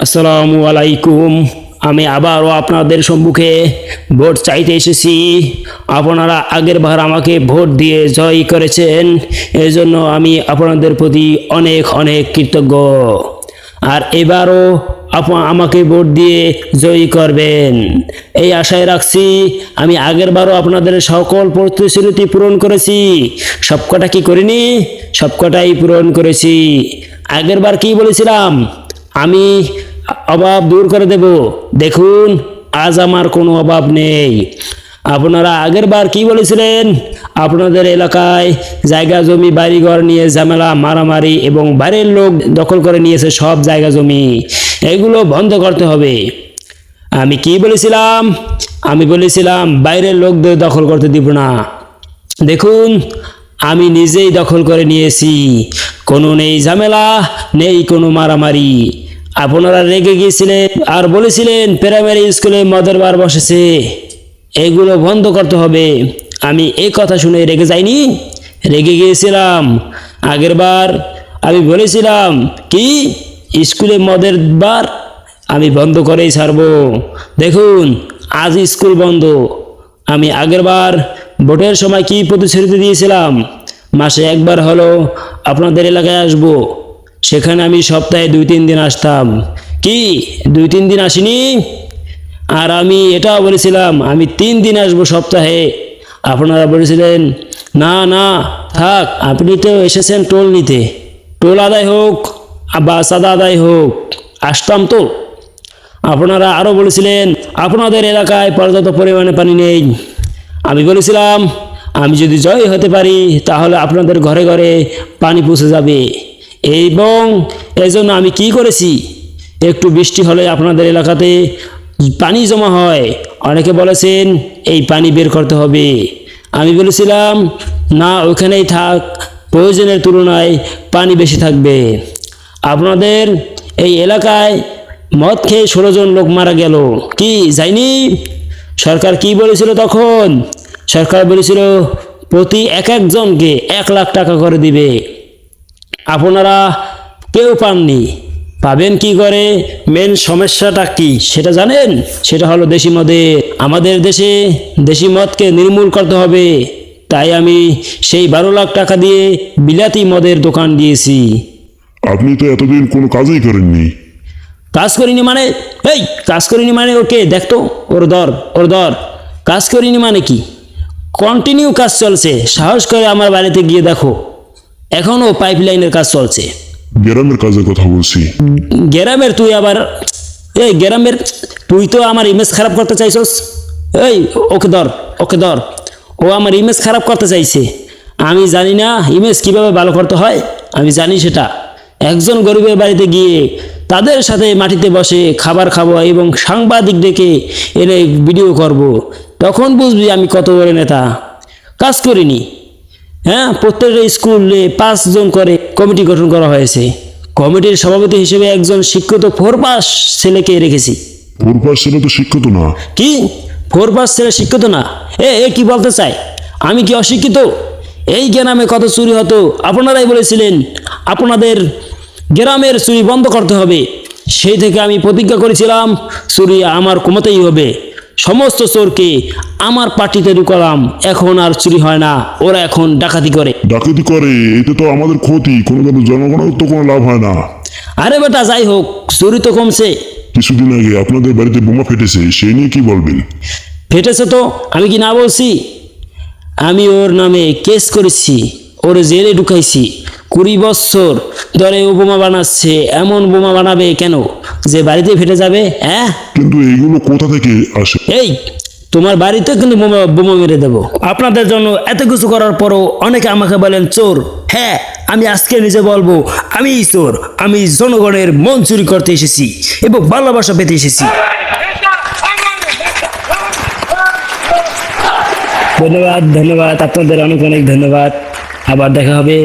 আসসালামু আলাইকুম। আমি আবারও আপনাদের সম্মুখে ভোট চাইতে এসেছি। আপনারা আগের বার আমাকে ভোট দিয়ে জয় করেছেন, এজন্য আমি আপনাদের প্রতি অনেক অনেক কৃতজ্ঞ। আর এবারও আমাকে ভোট দিয়ে জয়ী করবেন এই আশায় রাখছি। আমি আগের বারও আপনাদের সকল প্রতিশ্রুতি পূরণ করেছি। সবকটা কি করিনি? সবকটাই পূরণ করেছি। আগের বার কি বলেছিলাম? আমি অভাব দূর করে দেব। দেখুন, আজ আমার কোনো অভাব নেই। আপনারা আগের বার কি বলেছিলেন? আপনাদের এলাকায় জায়গা জমি বাড়িঘর নিয়ে ঝামেলা, মারামারি এবং বাইরের লোক দখল করে নিয়েছে সব জায়গা জমি, এগুলো বন্ধ করতে হবে। আমি কি বলেছিলাম? আমি বলেছিলাম বাইরের লোকদের দখল করতে দিব না। দেখুন, আমি নিজেই দখল করে নিয়েছি। কোনো নেই ঝামেলা, নেই কোনো মারামারি। আপনারা রেগে গিয়েছিলেন আর বলেছিলেন প্রাইমারি স্কুলে মদের বার বসেছে, এগুলো বন্ধ করতে হবে। আমি এই কথা শুনে রেগে যাইনি, রেগে গিয়েছিলাম। আগের বার আমি বলেছিলাম কি স্কুলে মদের বার আমি বন্ধ করেই ছাড়বো। দেখুন, আজ স্কুল বন্ধ। আমি আগের বার ভোটের সময় কি প্রতিশ্রুতি দিয়েছিলাম? মাসে একবার হলো আপনাদের এলাকায় আসব। সেখানে আমি সপ্তাহে 2-3 দিন আসতাম। কি 2-3 দিন আসিনি? আর আমি এটাও বলেছিলাম আমি 3 দিন আসবো সপ্তাহে। আপনারা বলেছিলেন না না থাক, আপনি তো এসেছেন টোল নিতে, টোল আদায় হোক বা চাঁদা আদায় হোক, আসতাম তো। আপনারা আরও বলেছিলেন আপনাদের এলাকায় পর্যাপ্ত পরিমাণে পানি নেই। আমি বলেছিলাম আমি যদি জয় হতে পারি তাহলে আপনাদের ঘরে ঘরে পানি পৌঁছে যাবে। এবং এজন্য আমি কি করেছি, একটু বৃষ্টি হলে আপনাদের এলাকাতে পানি জমা হয়। অনেকে বলেছেন এই পানি বের করতে হবে। আমি বলেছিলাম না, ওখানেই থাক, প্রয়োজনের তুলনায় পানি বেশি থাকবে। আপনাদের এই এলাকায় মদ খেয়ে 16 জন লোক মারা গেল, কি যায়নি? সরকার কি বলেছিল তখন? সরকার বলেছিল প্রতি একজনকে 1 লাখ টাকা করে দিবে। আপনারা কেউ পাননি, পাবেন কি করে? মেন সমস্যাটা কি সেটা জানেন? সেটা হলো দেশি মদের। আমাদের দেশে দেশি মদকে নির্মূল করতে হবে। তাই আমি সেই 12 লাখ টাকা দিয়ে বিলাতি মদের দোকান দিয়েছি। আপনি তো এতদিন কোনো কাজই করেননি। কাজ করিনি মানে? এই কাজ করিনি মানে ওকে দেখতো, ওর দর। কাজ করিনি মানে কি? কন্টিনিউ কাজ চলছে। সাহস করে আমার বাড়িতে গিয়ে দেখো, এখনো পাইপলাইনের কাজ চলছে। গ্রামের কাজের কথা বলছি। গ্রামের তুই আবার, এই গ্রামের তুই তো আমার ইমেজ খারাপ করতে চাইছস। এই ওকে ধর। ও আমার ইমেজ খারাপ করতে চাইছে। আমি জানি না ইমেজ কিভাবে ভালো করতে হয়, আমি জানি সেটা। একজন গরিবের বাড়িতে গিয়ে তাদের সাথে মাটিতে বসে খাবার খাবো এবং সাংবাদিক ডেকে এনে ভিডিও করব, তখন বুঝবি আমি কত বড় নেতা। কাজ করিনি। হ্যাঁ, প্রত্যেকটা স্কুলে 5 জন করে কমিটি গঠন করা হয়েছে। কমিটির সভাপতি হিসেবে একজন শিক্ষিত 4 পাস ছেলেকে রেখেছি। 4 পাস ছেলে তো শিক্ষিত না। কি 4 পাস ছেলে শিক্ষিত না? এ কি বলতে চাই? আমি কি অশিক্ষিত? এই গ্রামে কত চুরি হতো, আপনারাই বলেছিলেন আপনাদের গ্রামের চুরি বন্ধ করতে হবে। সেই থেকে আমি প্রতিজ্ঞা করেছিলাম চুরি আমার কমাতেই হবে। সমস্ত চোরকে আমার পার্টিতে ঢুকালাম, এখন আর চুরি হয় না, ওরা এখন ডাকাতি করে। ডাকাতি করে, এতে তো আমাদের ক্ষতি, কোনো জনগণের তো কোনো লাভ হয় না। আরে বেটা, যাই হোক, চুরি তো কমছে। কিছুদিন আগে আপনাদের বাড়িতে বোমা ফেটেছে, সেই নিয়ে কি বলবেন? ফেটেছে তো, আমি কি না বলছি? আমি ওর নামে কেস করেছি, ওর জেলে ঢুকাইছি। 20 বছর ধরে ও বোমা বানাচ্ছে। এমন বোমা বানাবে কেন যে বাড়িতে ফেটে যাবে? হ্যাঁ, কিন্তু এইগুলো কোথা থেকে আসে? এই তোমার বাড়িতে কিন্তু বোমা মেরে দেবো। আপনাদের জন্য এত কিছু করার পরও অনেকে আমাকে বলেন চোর। হ্যাঁ, আমি আজকে নিজে বলবো আমি চোর। আমি জনগণের মন চুরি করতে এসেছি এবং ভালোবাসা পেতে এসেছি। ধন্যবাদ, আপনাদের অনেক অনেক ধন্যবাদ। আবার দেখা হবে।